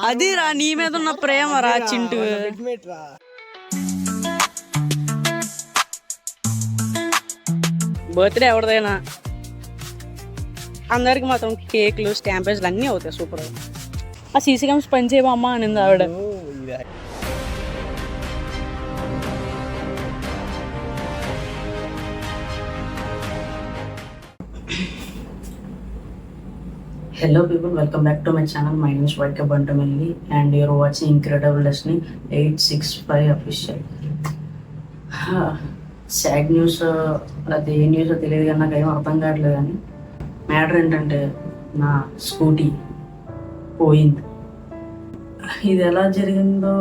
అదిరా నీ మీద ఉన్న ప్రేమ రా చింటూ. బర్త్డే ఎవరిదైనా అందరికి మాత్రం కేక్లు స్టాంపేజ్లు అన్నీ అవుతాయి సూపర్. ఆ సీసీ కెమెరాస్ పని చేయమమ్మా అనింది ఆవిడ. Hello people, welcome back to my channel. My name is Vaika Bantamelli and you are watching Incredible Destiny 865 official. Sad news అది ఏ న్యూస్ తెలియదు కానీ నాకు ఏం అర్థం కావట్లేదు. కానీ మ్యాటర్ ఏంటంటే నా స్కూటీ పోయింది. ఇది ఎలా జరిగిందో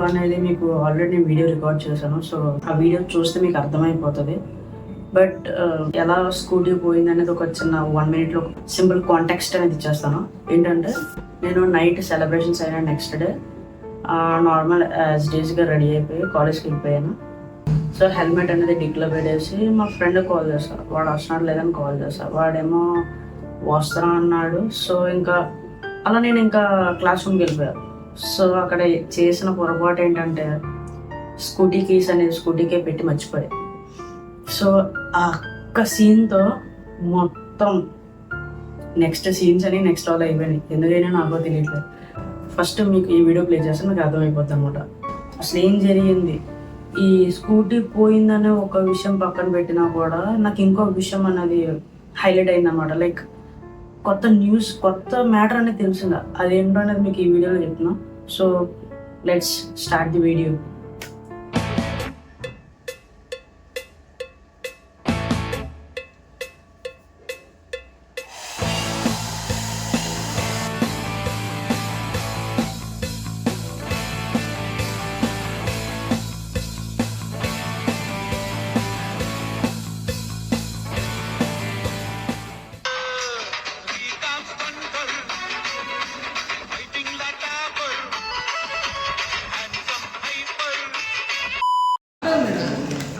అనేది మీకు ఆల్రెడీ నేను వీడియో రికార్డ్ చేశాను. సో ఆ వీడియో చూస్తే మీకు అర్థమైపోతుంది. బట్ ఎలా స్కూటీ పోయింది అనేది ఒక చిన్న 1 minute సింపుల్ కాంటెక్స్ట్ అనేది ఇచ్చేస్తాను. ఏంటంటే నేను నైట్ సెలబ్రేషన్స్ అయినా నెక్స్ట్ డే నార్మల్ యాజ్ డేస్గా రెడీ అయిపోయి కాలేజ్కి వెళ్ళిపోయాను. సో హెల్మెట్ అనేది డిక్లో పెట్టేసి మా ఫ్రెండ్ కాల్ చేస్తాను. వాడు వస్తున్నాడు లేదని కాల్ చేస్తాను. వాడేమో వస్తున్నా అన్నాడు. సో ఇంకా అలా నేను ఇంకా క్లాస్ రూమ్కి వెళ్ళిపోయాను. సో అక్కడ చేసిన పొరపాటు ఏంటంటే స్కూటీ కీస్ అనేది స్కూటీకే పెట్టి మర్చిపోయాయి. సో ఆ ఒక్క సీన్తో మొత్తం నెక్స్ట్ సీన్స్ అని నెక్స్ట్ ఆల్ అయిపోయినాయి. ఎందుకైనా నాకు తెలియట్లేదు. ఫస్ట్ మీకు ఈ వీడియో ప్లే చేస్తే మీకు అర్థమైపోద్ది అనమాట అసలు ఏం జరిగింది. ఈ స్కూటీ పోయిందనే ఒక విషయం పక్కన పెట్టినా కూడా నాకు ఇంకో విషయం అనేది హైలైట్ అయిందనమాట. లైక్ కొత్త న్యూస్, కొత్త మ్యాటర్ అనేది తెలిసిందా, అదేంటో అనేది మీకు ఈ వీడియోలో చెప్తున్నా. So let's start the video.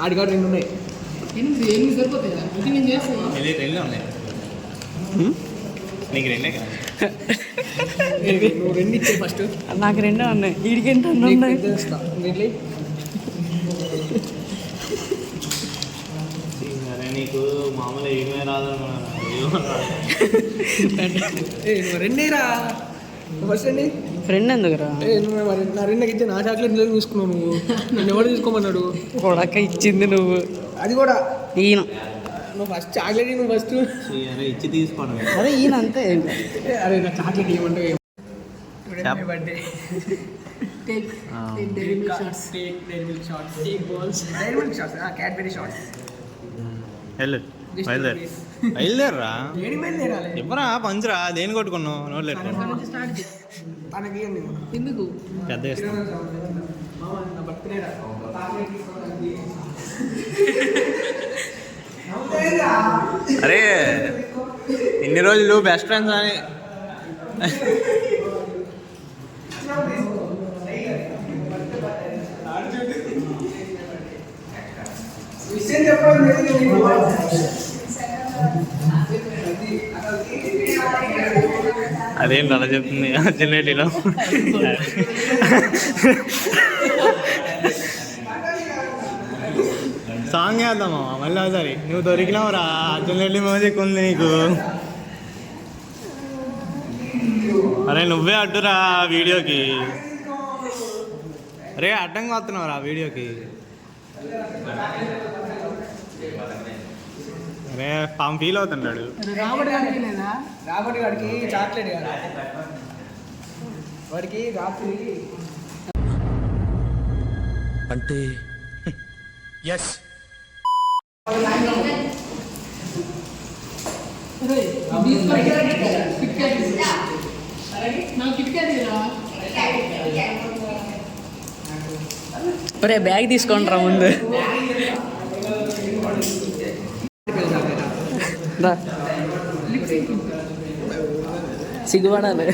ఆడికాడు 2 ఉన్నాయి. 8 సరిపోతాయి. నేను చేస్తాను. 2 ఉన్నాయి. నీకు 2 కదా. నువ్వు 2 ఇచ్చే ఫస్ట్. నాకు 2 ఉన్నాయి. వీడికి ఎంత ఉన్నాయి? నీకు మామూలు ఏమే రాదన్నా. 2 రా ఫస్ట్ అండి. ఫ్రెండ్ ఎందుకురా? నా 2 ఇచ్చే నా చాక్లెట్ తీసుకున్నావు నువ్వు. నన్ను ఎవరు తీసుకోమన్నాడు? కొడక ఇచ్చింది నువ్వు. అది కూడా ఈయన. నువ్వు ఫస్ట్ చాక్లెట్ నువ్వు ఫస్ట్ ఇచ్చి తీసుకోను. అదే ఈయన అంతే. అరే నా చాక్లెట్ ఇవ్వమంటే బర్త్డే బయలుదేరరా ఎప్పుడా పంచరా దేని కొట్టుకున్నావు నోట్లేదు పెద్ద అరే ఇన్ని రోజులు బెస్ట్ ఫ్రెండ్స్ అని అదేంటి అలా చెప్తుంది అర్జెంటీలో. సాంగ్ వేద్దామా మళ్ళీ ఒకసారి. నువ్వు దొరికినావు రా అర్జెంటీ మ్యూజిక్ ఉంది నీకు. అరే నువ్వే అడ్డురా వీడియోకి. అరే అడ్డంగా వస్తున్నావు రా వీడియోకి. అరే పాము ఫీల్ అవుతున్నాడు. రాబడి వాడికి చాక్లెట్ కదా వాడికి రాత్రి అంటే ఎస్ ఒరే బ్యాగ్ తీసుకోండి రా ముందు. సిగ్గుపడాలి.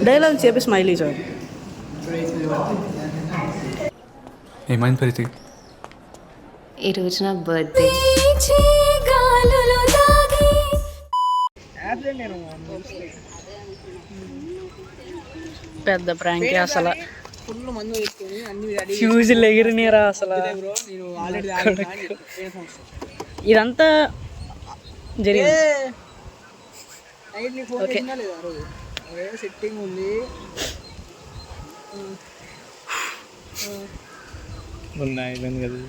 డైలాగ్ చెప్పి స్మైలీ చాలు. ఏమైంది ప్రీతి? ఈరోజు నా బర్త్డే. పెద్ద ప్రాంక్ అసలు ఫుల్ మందు వేసుకొని అన్ని రెడీ ఫ్యూజులు ఎగిరినారా అసలు. బ్రో నేను ఆల్రెడీ ఇదంతా జరిగింది. నైట్ నీ ఫోన్ చేసినా లేదా ఆ రోజు సెట్టింగ్ ఉంది. అయిపోయింది కదా.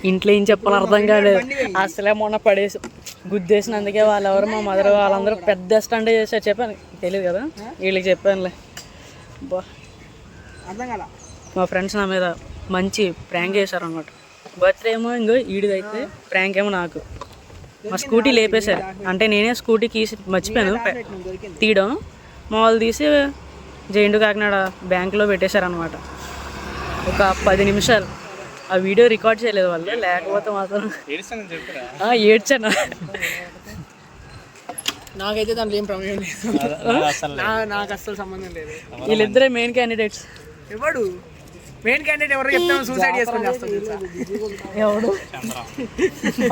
ఇంట్లో ఏం చెప్పాలో అర్థం కాలేదు. అసలే మొన్న పడేసి గుద్దేసినందుకే వాళ్ళెవరు మా మదర్ వాళ్ళందరూ పెద్ద స్టండ్ చేశారు. చెప్పాను తెలియదు కదా, వీళ్ళకి చెప్పానులే. బా అర్థం కదా. మా ఫ్రెండ్స్ నా మీద మంచి ప్రాంక్ చేశారు అనమాట. బర్త్డే ఏమో ఇంకో ఈడిదైతే, ప్రాంక్ ఏమో నాకు. మా స్కూటీ లేపేశారు. అంటే నేనే స్కూటీ కీసి మర్చిపోయాను తీయడం. మా వాళ్ళు తీసి జైండు కాకినాడ బ్యాంకులో పెట్టేశారనమాట. ఒక 10 నిమిషాలు ఆ వీడియో రికార్డ్ చేయలేదు వాళ్ళు, లేకపోతే మాత్రం ఏడ్చాను. నాకైతే దాంట్లో ఏం ప్రమేయం లేదు. నాకు అస్సలు సంబంధం లేదు. వీళ్ళిద్దరే మెయిన్ క్యాండిడేట్స్. ఎవడు మెయిన్ క్యాండిడేట్ ఎవరు చెప్తాను సూసైడ్ చేసుకొని చేస్తాను. ఎవడు?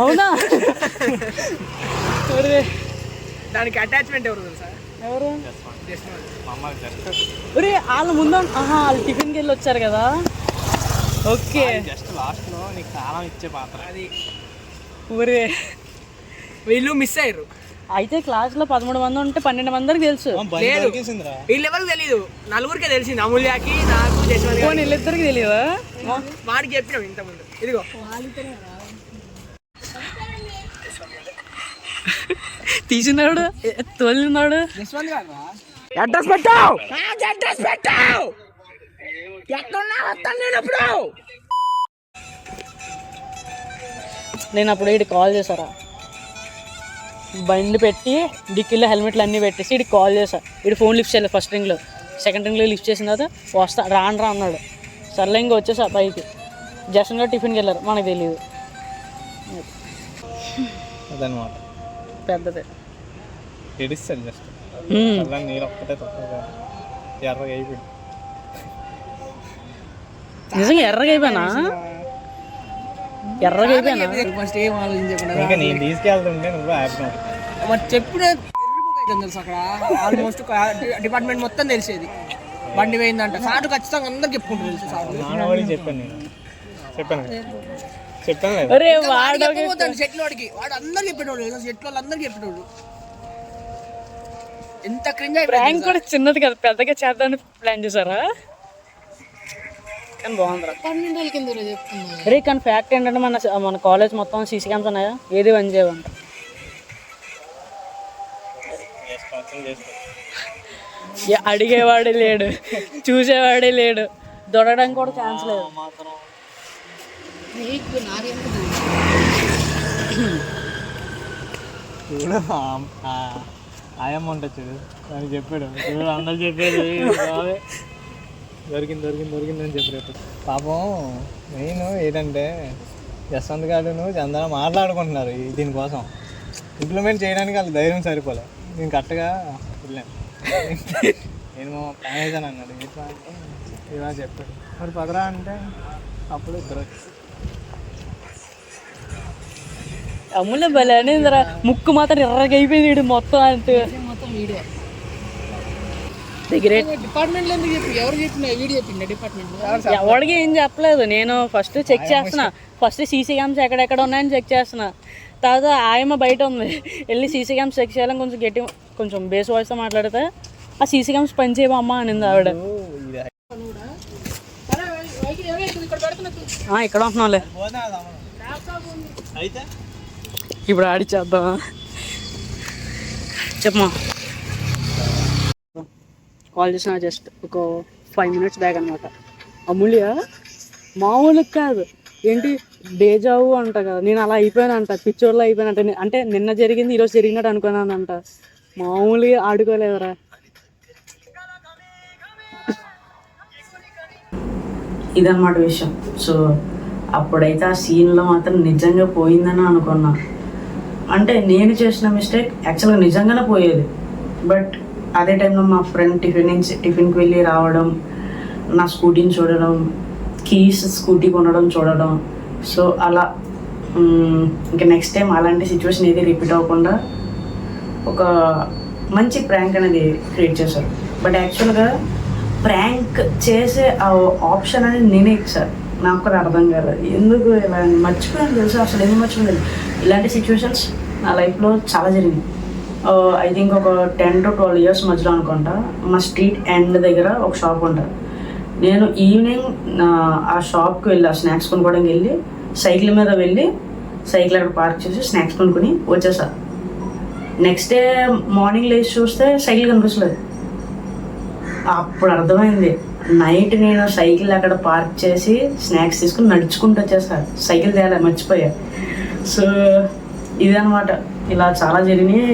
అవునా? దానికి అటాచ్మెంట్ ఎవరు తెలుసా? ఎవరు? ఒరే వాళ్ళ ముందు వాళ్ళు టిఫిన్కి వెళ్ళి వచ్చారు కదా. ఓకే జస్ట్ లాస్ట్ లో నీకు తాళం ఇచ్చే పాత్ర అది. ఒరే వీళ్ళు మిస్ అయ్యారు. అయితే క్లాస్లో 13 మంది ఉంటే 12 మందికి తెలుసు. లేదు వీళ్ళు ఎవరికి తెలీదు, నలుగురికే తెలిసింది. అమూల్యకి, నాకు, జశ్వంత్. వీళ్ళిద్దరికి తెలియదా? వాడికి చెప్పినాం ఇంతకుముందు. ఇదిగో తీసినాడు, తోలినాడు. జశ్వంత్ గారు అడ్రస్ పెట్టావు, అడ్రస్ పెట్టావు. ఎక్కడున్నా వస్తాను నేను. అప్పుడు నేను అప్పుడు ఇటు కాల్ చేశారా, బండి పెట్టి డిక్కీలో హెల్మెట్లు అన్నీ పెట్టేసి ఇటు కాల్ చేశా. ఇటు ఫోన్ లిఫ్ట్ చేయలేదు ఫస్ట్ రింగ్లో. సెకండ్ రింగ్లో లిఫ్ట్ చేసిన తర్వాత వస్తా రా అన్నాడు. సర్లే ఇంకా వచ్చేసా పైకి. జస్ట్గా టిఫిన్కి వెళ్ళారు, మనకు తెలియదు. అదనమాట పెద్దదే ఏడిస్తాడు జస్ట్. నీరు ఒక్కటే తప్ప ఎర్రగా అయిపోయింది. నిజంగా ఎర్రగా అయిపోయినా? ఎర్రగా అయిపోయినా? ఫస్ట్ ఏం ఆలోచించకుండా ఇంకా నేను తీసుకెళ్తుంటే నువ్వు ఆపినావు. మరి చెప్పిన తెలుసు అక్కడ ఆల్మోస్ట్ డిపార్ట్మెంట్ మొత్తం తెలిసేది. బండి పోయిందంట సార్ ఖచ్చితంగా అందరికి చెప్పుకుంటారు తెలుసు. సార్ నాన్నవాడికి చెప్పాను నేను, చెప్పాను చెట్లు వాడికి, వాడు అందరికి చెప్పేటోడు. చెట్లు వాళ్ళు అందరికి చెప్పేటోడు. ఎంత క్రింజ్ ప్రాంక్ కూడా చిన్నది కదా, పెద్దగా చేద్దామని ప్లాన్ చేశారా? కానీ బాగుంది. రే కానీ ఫ్యాక్ట్ ఏంటంటే మన కాలేజ్ మొత్తం సీసీ క్యామ్స్ ఉన్నాయా, ఏది పని చేయవంట. అడిగేవాడే లేడు, చూసేవాడే లేడు, దొరకడానికి కూడా ఛాన్స్ లేదు. చూడు ఆయమ్మ ఉంటుంది చూడు, అని చెప్పాడు. చూడు అందరు చెప్పేది దొరికింది అని చెప్పారు. పాపం మెయిన్ ఏంటంటే జస్వంత్ గారును చందన మాట్లాడుకుంటున్నారు దీనికోసం. ఇంప్లిమెంట్ చేయడానికి వాళ్ళు ధైర్యం సరిపోలే. నేను కరెక్ట్గా వెళ్ళాను, నేను ప్లాన్ వేసాను అన్నాడు. ఎట్లా అంటే ఇలా చెప్పాడు. మరి పదరా అంటే అప్పుడు ఇద్దరు అమ్ములే భలే అనేదిరా. ముక్కు మాత్రం ఎర్రగా అయిపోయింది మొత్తం. అంటే డిపార్ట్మెంట్ ఎవరు చెప్పిన వీడియో చెప్పిండే డిపార్ట్మెంట్ ఎవరికి ఏం చెప్పలేదు. నేను ఫస్ట్ చెక్ చేస్తున్నా, ఫస్ట్ సీసీ క్యామ్స్ ఎక్కడెక్కడ ఉన్నాయని చెక్ చేస్తున్నా. తర్వాత ఆయమ్మ బయట ఉంది, వెళ్ళి సీసీ క్యామ్స్ చెక్ చేయాలని కొంచెం గట్టి, కొంచెం బేస్ వాయిస్తో మాట్లాడితే ఆ సీసీ క్యామ్స్ పని చేయమమ్మా అనింది ఆవిడ. ఇక్కడ ఉంటున్నాంలే, ఇప్పుడు ఆడిచ్చేద్దామా? చెప్పమా. కాల్ చేసిన జస్ట్ ఒక 5 minutes బ్యాక్ అనమాట. అమూల్య మామూలుగా కాదు ఏంటి డేజావు అంట కదా, నేను అలా అయిపోయానంట, పిచ్చోళ్ళ అయిపోయానంట. అంటే నిన్న జరిగింది ఈరోజు జరిగినట్టు అనుకున్నానంట. మామూలుగా ఆడుకోలేదురా. ఇదన్నమాట విషయం. సో అప్పుడైతే ఆ సీన్లో మాత్రం నిజంగా పోయిందని అనుకున్నా. అంటే నేను చేసిన మిస్టేక్ యాక్చువల్గా నిజంగానే పోయేది. బట్ అదే టైంలో మా ఫ్రెండ్ టిఫిన్కి వెళ్ళి రావడం, నా స్కూటీని చూడడం, కీస్ స్కూటీ కొనడం చూడడం. సో అలా ఇంకా నెక్స్ట్ టైం అలాంటి సిచ్యువేషన్ ఏది రిపీట్ అవ్వకుండా ఒక మంచి ప్రాంక్ అనేది క్రియేట్ చేశారు. బట్ యాక్చువల్గా ప్రాంక్ చేసే ఆ ఆప్షన్ అనేది నేనే ఇచ్చాను. నాకు కూడా అర్థం కాదు ఎందుకు ఇలా మర్చిపోయాను తెలుసు, అసలు ఎందుకు మర్చిపోలేదు. ఇలాంటి సిచ్యువేషన్స్ నా లైఫ్లో చాలా జరిగింది. ఐ థింక్ ఒక 10 to 12 years మధ్యలో అనుకుంటా. మా స్ట్రీట్ ఎండ్ దగ్గర ఒక షాప్ ఉంటుంది. నేను ఈవినింగ్ ఆ షాప్కి వెళ్ళి ఆ స్నాక్స్ కొనుక్కోవడానికి వెళ్ళి సైకిల్ మీద వెళ్ళి సైకిల్ అక్కడ పార్క్ చేసి స్నాక్స్ కొనుక్కొని వచ్చేసా. నెక్స్ట్ డే మార్నింగ్ లేచి చూస్తే సైకిల్ కనిపించలేదు. అప్పుడు అర్థమైంది నైట్ నేను సైకిల్ అక్కడ పార్క్ చేసి స్నాక్స్ తీసుకుని నడుచుకుంటూ వచ్చేసా. సైకిల్ తేలే, మర్చిపోయా. సో ఇదనమాట, ఇలా చాలా జరిగినాయి.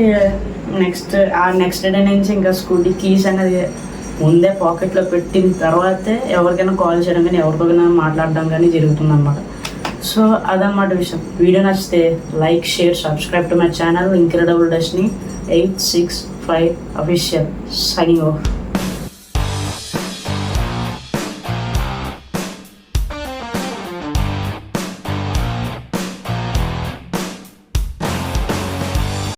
నెక్స్ట్ డే నుంచి ఇంకా స్కూటీ కీస్ అనేది ముందే పాకెట్లో పెట్టిన తర్వాతే ఎవరికైనా కాల్ చేయడం కానీ ఎవరికైనా మాట్లాడడం కానీ జరుగుతుందన్నమాట. సో అదన్నమాట విషయం. వీడియో నచ్చితే like, share, subscribe to my channel incredible destiny 865 official. Signing off.